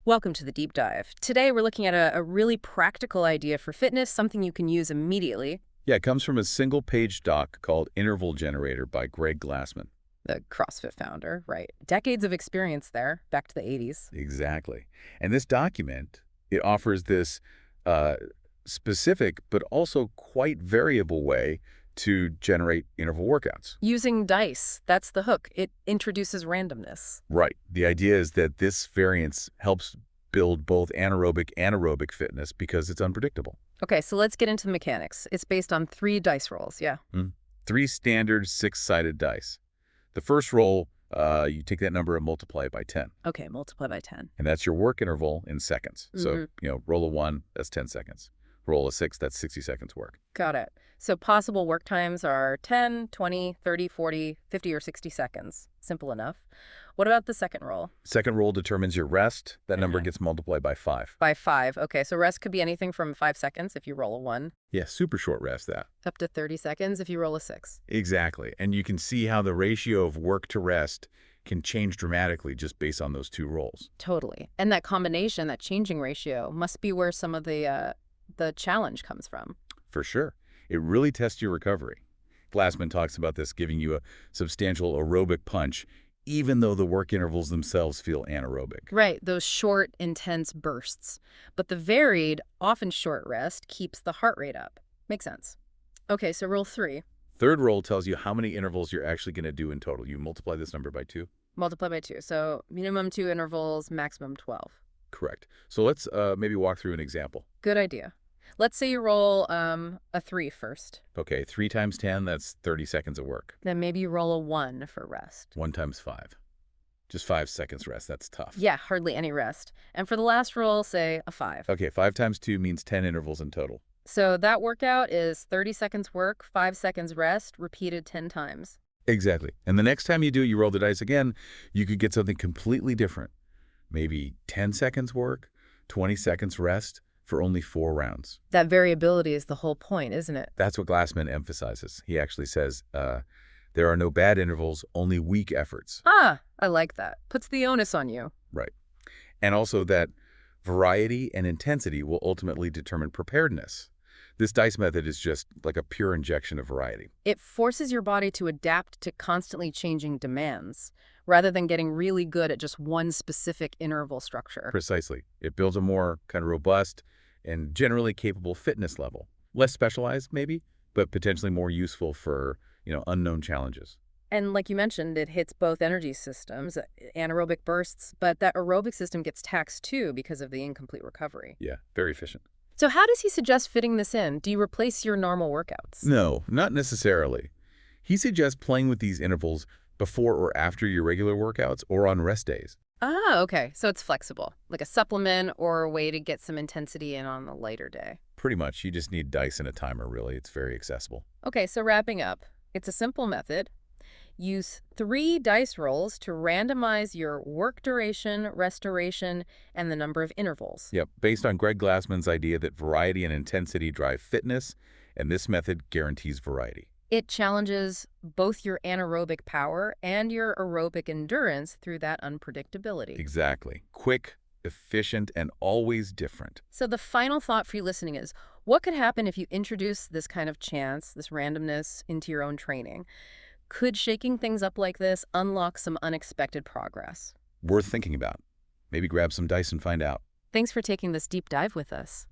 Welcome to the deep dive. Today we're looking at a really practical idea for fitness, something you can use immediately. Yeah, it comes from a single-page doc called Interval Generator by Glassman. The CrossFit founder, right? Decades of experience there, back to the 80s. Exactly. And this document, it offers this specific but also quite variable way to generate interval workouts. Using dice, that's the hook. It introduces randomness. Right. The idea is that this variance helps build both anaerobic and aerobic fitness because it's unpredictable. Okay, so let's get into the mechanics. It's based on 3 dice rolls, yeah. Three standard 6-sided dice. The first roll, you take that number and multiply it by 10. Okay, multiply by 10. And that's your work interval in seconds. So, roll a 1, that's 10 seconds. Roll a 6, that's 60 seconds work. Got it. So possible work times are 10, 20, 30, 40, 50, or 60 seconds. Simple enough. What about the second roll? Second roll determines your rest. That number gets multiplied by 5. By 5. Okay, so rest could be anything from 5 seconds if you roll a 1. Yeah, super short rest, that. Up to 30 seconds if you roll a 6. Exactly. And you can see how the ratio of work to rest can change dramatically just based on those 2 rolls. Totally. And that combination, that changing ratio, must be where some of the challenge comes from. For sure. It really tests your recovery. Glassman talks about this giving you a substantial aerobic punch, even though the work intervals themselves feel anaerobic. Right, those short, intense bursts. But the varied, often short rest keeps the heart rate up. Makes sense. Okay, so roll 3. Third roll tells you how many intervals you're actually going to do in total. You multiply this number by 2. Multiply by 2. So minimum 2 intervals, maximum 12. Correct. So let's maybe walk through an example. Good idea. Let's say you roll a 3 first. Okay, 3 times 10, that's 30 seconds of work. Then maybe you roll a 1 for rest. 1 times 5. Just 5 seconds rest. That's tough. Yeah, hardly any rest. And for the last roll, say a 5. Okay, 5 times 2 means 10 intervals in total. So that workout is 30 seconds work, 5 seconds rest, repeated 10 times. Exactly. And the next time you do it, you roll the dice again, you could get something completely different. Maybe 10 seconds work, 20 seconds rest for only 4 rounds. That variability is the whole point, isn't it? That's what Glassman emphasizes. He actually says, there are no bad intervals, only weak efforts. Ah, I like that. Puts the onus on you. Right. And also that variety and intensity will ultimately determine preparedness. This dice method is just like a pure injection of variety. It forces your body to adapt to constantly changing demands, rather than getting really good at just one specific interval structure. Precisely. It builds a more kind of robust and generally capable fitness level. Less specialized, maybe, but potentially more useful for, unknown challenges. And like you mentioned, it hits both energy systems, anaerobic bursts, but that aerobic system gets taxed too because of the incomplete recovery. Yeah, very efficient. So how does he suggest fitting this in? Do you replace your normal workouts? No, not necessarily. He suggests playing with these intervals before or after your regular workouts or on rest days. Ah, okay. So it's flexible, like a supplement or a way to get some intensity in on a lighter day. Pretty much. You just need dice and a timer, really. It's very accessible. Okay, so wrapping up, it's a simple method. Use 3 dice rolls to randomize your work duration, restoration, and the number of intervals. Yep, based on Glassman's idea that variety and intensity drive fitness, and this method guarantees variety. It challenges both your anaerobic power and your aerobic endurance through that unpredictability. Exactly. Quick, efficient, and always different. So the final thought for you listening is, what could happen if you introduce this kind of chance, this randomness, into your own training? Could shaking things up like this unlock some unexpected progress? Worth thinking about. Maybe grab some dice and find out. Thanks for taking this deep dive with us.